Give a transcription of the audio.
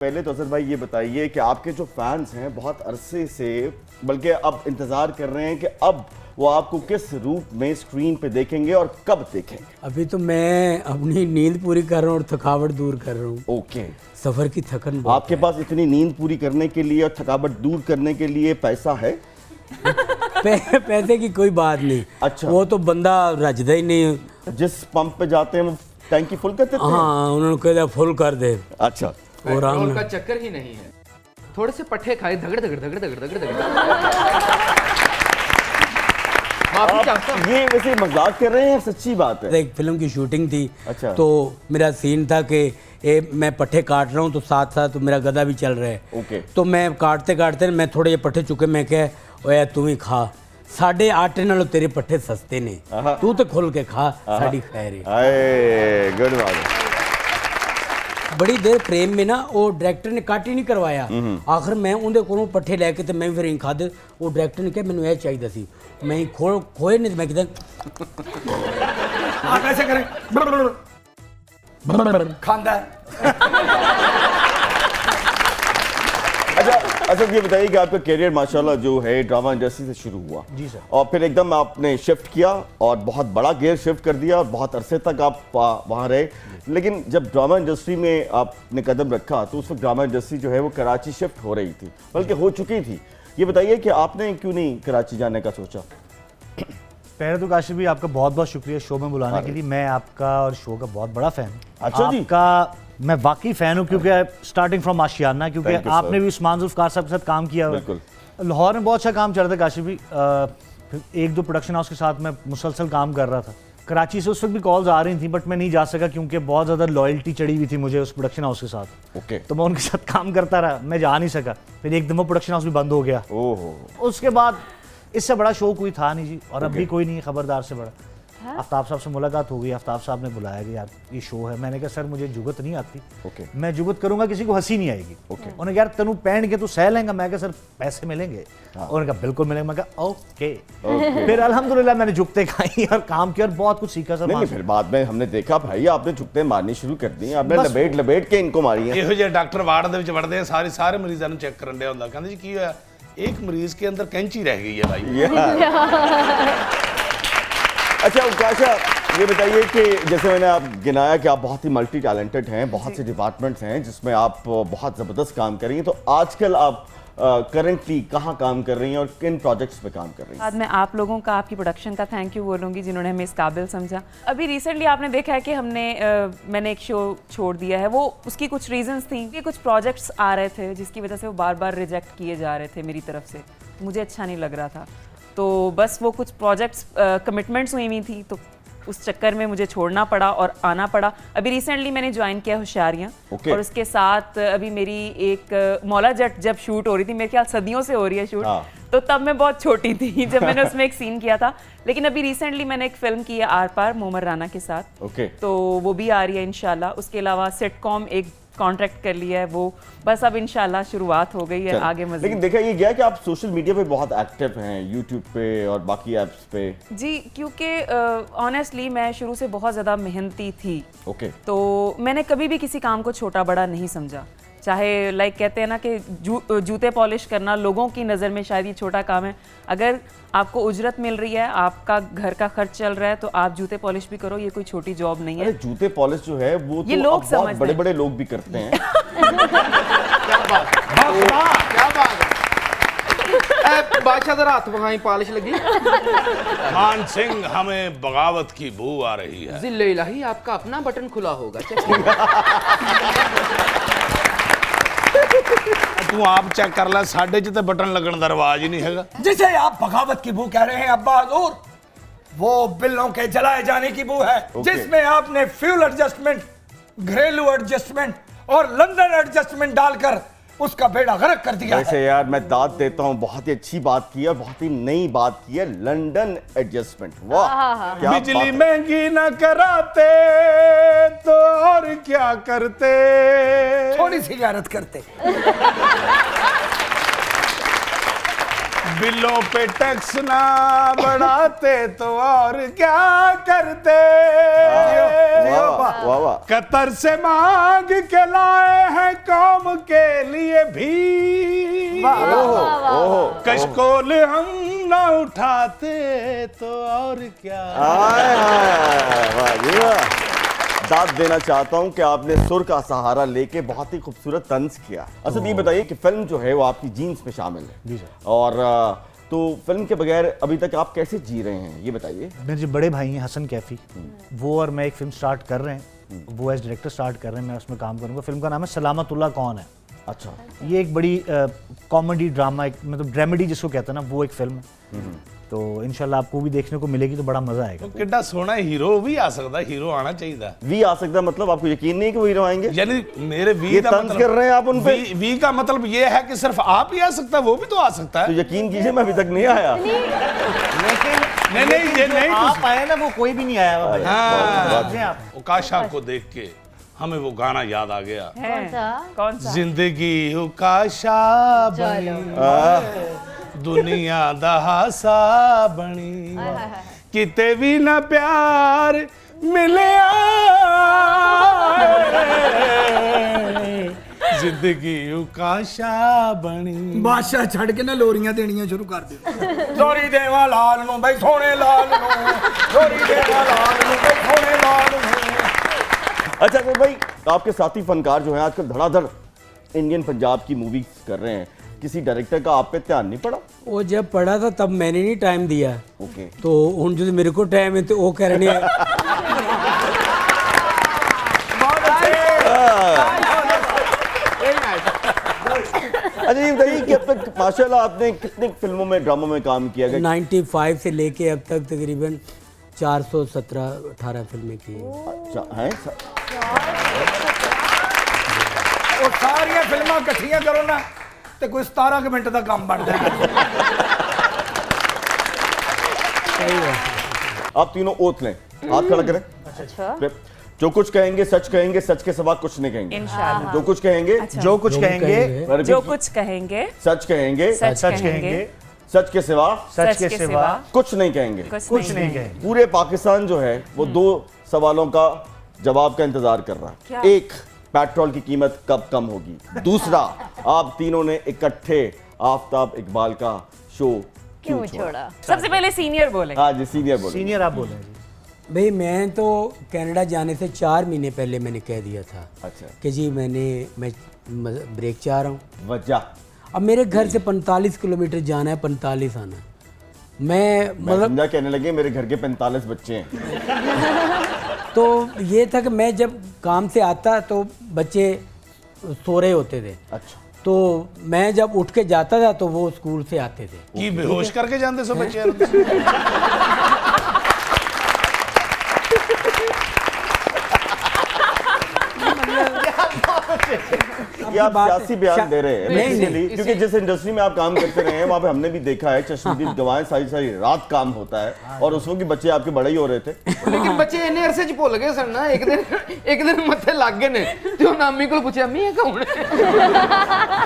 पहले तो असर भाई ये बताइए कि आपके जो फैंस हैं बहुत अरसे से बल्कि अब इंतजार कर रहे हैं कि अब वो आपको किस रूप में स्क्रीन पे देखेंगे और कब देखेंगे। अभी तो मैं अपनी नींद पूरी कर रहा हूँ और थकावट दूर कर रहा हूँ। ओके, सफर की थकन आपके पास इतनी नींद पूरी करने के लिए और थकावट दूर करने के लिए पैसा है? पैसे की कोई बात नहीं। अच्छा, वो तो बंदा रजदा ही नहीं। जिस पंप पे जाते हैं वो टैंकी फुल कर देते हैं? हाँ, उन्होंने कहा फुल कर दे। अच्छा, पेट्रोल का चक्कर ही नहीं है। थोड़े से पट्टे खाए धगड़ धगड़ धगड़ धगड़ धगड़ धगड़। माफी चाहता हूं। ये वैसे मजाक कर रहे हैं, सच्ची बात है? एक फिल्म की शूटिंग थी। अच्छा। तो मेरा सीन था कि मैं पट्टे काट रहा हूँ तो साथ साथ मेरा गधा भी चल रहा है। ओके। तो मैं काटते काटते मैं थोड़े ये पट्टे चुके, मैं कह ओए तू ही खा, 8.5 नालों तेरे पट्टे सस्ते ने, तू तो खुल के खा, साड़ी खैर है। आए, गुड बात है। बड़ी देर प्रेम में ना वो डायरेक्टर ने काट ही नहीं करवाया। आखिर मैं उनके को पट्ठे लैके तो मैं फिर ही खादे। वो डायरेक्टर ने कहा मैंने यह चाहिए सी, मैं खोए नहीं, मैं कहता आप ऐसे करें खांदा है। अच्छा, ये बताइए कि आपका करियर माशाल्लाह जो है ड्रामा इंडस्ट्री से शुरू हुआ जी सर, और फिर एकदम आपने शिफ्ट किया और बहुत बड़ा गियर शिफ्ट कर दिया और बहुत अरसे तक आप वहाँ रहे। लेकिन जब ड्रामा इंडस्ट्री में आपने कदम रखा तो उस वक्त ड्रामा इंडस्ट्री जो है वो कराची शिफ्ट हो रही थी, बल्कि हो चुकी थी। ये बताइए कि आपने क्यों नहीं कराची जाने का सोचा? पहले तो काशिफ भी आपका बहुत बहुत शुक्रिया शो में बुलाने के लिए। मैं आपका और शो का बहुत बड़ा फैन हूँ। अच्छा जी। आपका मैं वाकई फैन हूँ क्योंकि स्टार्टिंग फ्रॉम आशियाना, क्योंकि Thank you, आपने sir. भी उस्मान जुल्फकार साहब के साथ काम किया हुआ है। बिल्कुल। लाहौर में बहुत अच्छा काम चल रहा था काशिफ भी। फिर 1-2 प्रोडक्शन हाउस के साथ मैं मुसलसल काम कर रहा था। कराची से उस वक्त भी कॉल्स आ रही थी बट मैं नहीं जा सका क्योंकि बहुत ज़्यादा लॉयल्टी चढ़ी हुई थी मुझे उस प्रोडक्शन हाउस के साथ। ओके। तो मैं उनके साथ काम करता रहा, मैं जा नहीं सका। फिर एकदम वो प्रोडक्शन हाउस भी बंद हो गया। ओहो। उसके बाद इससे बड़ा शो कोई था नहीं जी, और अब भी कोई नहीं है खबरदार से बड़ा। आफ्ताब साहब से मुलाकात हो गई, आफ्ताब साहब ने बुलाया कि यार ये शो है। मैंने कहा सर मुझे जुगत नहीं आती। ओके। मैं जुगत करूंगा किसी को हंसी नहीं आएगी। ओके। उन्होंने कहा यार तनु पहन के तू सह लेंगा। मैं कहा सर पैसे मिलेंगे? उन्होंने कहा बिल्कुल मिलेंगे। मैं कहा ओके। फिर अल्हम्दुलिल्लाह मैंने जुगते खाई और काम किया और बहुत कुछ सीखा सर। नहीं, फिर बाद में हमने देखा भाई आपने जुगते मारनी शुरू कर दी, आपने लपेट के इनको मारी है। ਇਹੋ ਜਿਹੇ ਡਾਕਟਰ ਵਾਰਡ ਦੇ ਵਿੱਚ ਵੜਦੇ ਆ, ਸਾਰੇ ਮਰੀਜ਼ਾਂ ਨੂੰ ਚੈੱਕ ਕਰਨ ਡਿਆ ਹੁੰਦਾ, ਕਹਿੰਦੇ ਜੀ ਕੀ ਹੋਇਆ, एक मरीज के अंदर कैंची रह गई है भाई। अच्छा उकाशा, ये बताइए कि जैसे मैंने आप गिनाया कि आप बहुत ही मल्टी टैलेंटेड हैं, बहुत से डिपार्टमेंट्स हैं जिसमें आप बहुत ज़बरदस्त काम कर रही हैं, तो आजकल आप करंटली कहाँ काम कर रही हैं और किन प्रोजेक्ट्स पे काम कर रही हैं? बाद में आप लोगों का, आपकी प्रोडक्शन का थैंक यू बोलूँगी जिन्होंने हमें इस काबिल समझा। अभी रिसेंटली आपने देखा है कि मैंने एक शो छोड़ दिया है। वो उसकी कुछ रीजंस थी कि कुछ प्रोजेक्ट्स आ रहे थे जिसकी वजह से वो बार बार रिजेक्ट किए जा रहे थे मेरी तरफ से। मुझे अच्छा नहीं लग रहा था, तो बस वो कुछ प्रोजेक्ट्स कमिटमेंट्स हुई हुई थी, तो उस चक्कर में मुझे छोड़ना पड़ा और आना पड़ा। अभी रिसेंटली मैंने ज्वाइन किया होशियारियाँ। Okay. और उसके साथ अभी मेरी एक मौला जट जब शूट हो रही थी, मेरे ख्याल सदियों से हो रही है शूट। तो तब मैं बहुत छोटी थी जब मैंने उसमें एक सीन किया था। लेकिन अभी रिसेंटली मैंने एक फिल्म की है आर पार मोमर राना के साथ। Okay. तो वो भी आ रही है इंशाल्लाह। उसके अलावा सिटकॉम एक कॉन्ट्रैक्ट कर लिया है, वो बस अब इंशाल्लाह शुरुआत हो गई है आगे मज़ीद। लेकिन देखा ये गया कि आप सोशल मीडिया पे बहुत एक्टिव हैं, यूट्यूब पे और बाकी ऐप्स पे। जी, क्योंकि ऑनेस्टली मैं शुरू से बहुत ज़्यादा मेहनती थी। ओके। तो मैंने कभी भी किसी काम को छोटा बड़ा नहीं समझा। चाहे लाइक कहते हैं ना कि जूते पॉलिश करना लोगों की नज़र में शायद ये छोटा काम है। अगर आपको उजरत मिल रही है, आपका घर का खर्च चल रहा है, तो आप जूते पॉलिश भी करो, ये कोई छोटी जॉब नहीं है। अरे जूते पॉलिश जो है वो ये तो लोग अब बहुत समझते बड़े हैं। बड़े लोग भी करते हैं। क्या बात है। बादशाह जरा हाथ वहाँ पॉलिश लगी। मान सिंह, हमें बगावत की बू आ रही है। जिल्ले इलाही आपका अपना बटन खुला होगा। तू आप चेक कर ले, साडे च ते बटन लगन दा रिवाज ही नहीं हैगा। जिसे आप बगावत की बू कह रहे हैं अब्बा हजूर, वो बिलों के जलाए जाने की बू है। जिसमें आपने फ्यूल एडजस्टमेंट, घरेलू एडजस्टमेंट और लंदन एडजस्टमेंट डालकर उसका बेड़ा गर्क कर दिया है। वैसे यार मैं दाद देता हूँ, बहुत ही अच्छी बात की है, बहुत ही नई बात की है, लंदन एडजस्टमेंट। वाह, क्या बिजली बात है। महंगी न कराते तो और क्या करते। थोड़ी सी गैरत करते। बिलों पे टैक्स ना बढ़ाते तो और क्या करते। वाह वाह वाह। कतर से मांग के लाए हैं कौम के लिए भी। ओहो कशकोल हम ना उठाते तो और क्या। हाय हाय वाह जी वाह। दाद देना चाहता हूं कि आपने सुर का सहारा लेके बहुत ही खूबसूरत तंज किया। असद ये बताइए कि फिल्म जो है वो आपकी जीन्स में शामिल है जी सर। और तो फिल्म के बगैर अभी तक आप कैसे जी रहे हैं ये बताइए। मेरे जो बड़े भाई हैं हसन कैफी, वो और मैं एक फिल्म स्टार्ट कर रहे हैं, वो एज डायरेक्टर स्टार्ट कर रहे हैं, मैं उसमें काम करूंगा। फिल्म का नाम है सलामतुल्लाह कौन है। अच्छा ये एक बड़ी कॉमेडी ड्रामा, एक मतलब ड्रामेडी जिसको कहते हैं ना, वो एक फिल्म है। तो इंशाल्लाह आपको भी देखने को मिलेगी तो बड़ा मजा आएगा। कितना सोना हीरो भी आ सकता, हीरो आना चाहिए। वी आ सकता है मतलब आपको यकीन नहीं कि वो हीरो आएंगे? यानी मेरे वी ये का तंज कर रहे हैं आप उन पे? वी का मतलब ये है कि सिर्फ आप ही आ सकता है, वो भी तो आ सकता तो है। यकीन कीजिए मैं अभी तक नहीं आया। नहीं ये नहीं आप आए ना, वो कोई भी नहीं आया हुआ भाई। हाँ। उकाशा को देख के हमें वो गाना याद आ गया। कौन सा? जिंदगी उकाशा बनी दुनिया दा हासा बनी किते भी ना प्यार मिलिया जिंदगी उकाशा बनी। बादशाह छड़ के ना लोरियां देनियां शुरू कर दे। लोरी देवा लाल नु भाई सोने लाल नु, लोरी देवा लाल नु भाई सोने लाल नु। अच्छा तो भाई आपके साथी फनकार जो हैं आजकल धड़ाधड़ इंडियन पंजाब की मूवी कर रहे हैं, किसी डायरेक्टर का आप पे ध्यान नहीं पड़ा? वो जब पढ़ा था तब मैंने नहीं टाइम दिया, ओके तो हुन जो मेरे को टाइम है तो वो कह रहे हैं। अच्छा ये बताइए कि अब तक माशाल्लाह आपने कितनी फिल्मों में ड्रामों में काम किया गया? 95 से लेके अब तक तकरीबन 417-18 फिल्में की हैं। अच्छा हैं और सारियां फिल्मां इकट्ठियां करो ना तो कोई 17 मिनट का काम बन जाएगा। आप तीनों ओथ लें, हाथ खड़ा करें। अच्छा जो कुछ कहेंगे सच के सिवा कुछ नहीं कहेंगे। इंशाल्लाह। जो कुछ कहेंगे जो कुछ कहेंगे जो कुछ कहेंगे सच कहेंगे, सच कहेंगे सच के सिवा सच के सिवा कुछ नहीं कहेंगे। कुछ नहीं कहेंगे। पूरे पाकिस्तान जो है वो दो सवालों का जवाब का इंतजार कर रहा क्या? है। एक, पेट्रोल की कीमत कब कम होगी? दूसरा, आप तीनों ने इकट्ठे आफ्ताब इकबाल का शो क्यों छोड़ा? सबसे पहले सीनियर बोले। हाँ जी सीनियर बोलो। सीनियर आप बोले जी। भाई मैं तो कनाडा जाने से 4 महीने पहले मैंने कह दिया था अच्छा कि जी मैं ब्रेक चाह रहा हूँ। वजह अब मेरे घर से 45 किलोमीटर जाना है, 45 आना है। मैं मतलब समझा कहने लगे मेरे घर के 45 बच्चे हैं। तो ये था कि मैं जब काम से आता तो बच्चे सो रहे होते थे, अच्छा तो मैं जब उठ के जाता था तो वो स्कूल से आते थे। की बेहोश करके जानते सो बच्चे। ये आप सियासी बयान दे रहे हैं नहीं, बेसिकली, क्योंकि जिस इंडस्ट्री में आप काम करते रहे हैं वहाँ पे हमने भी देखा है चश्मदीद गवाएं सारी रात काम होता है और उस वक्त बच्चे आपके बड़े ही हो रहे थे। लेकिन बच्चे इन्ने अरसे च भुल गए सन ना, एक दिन मत्थे लग गए ने ते उन्हें अम्मी को पूछा अम्मी ये कौन है?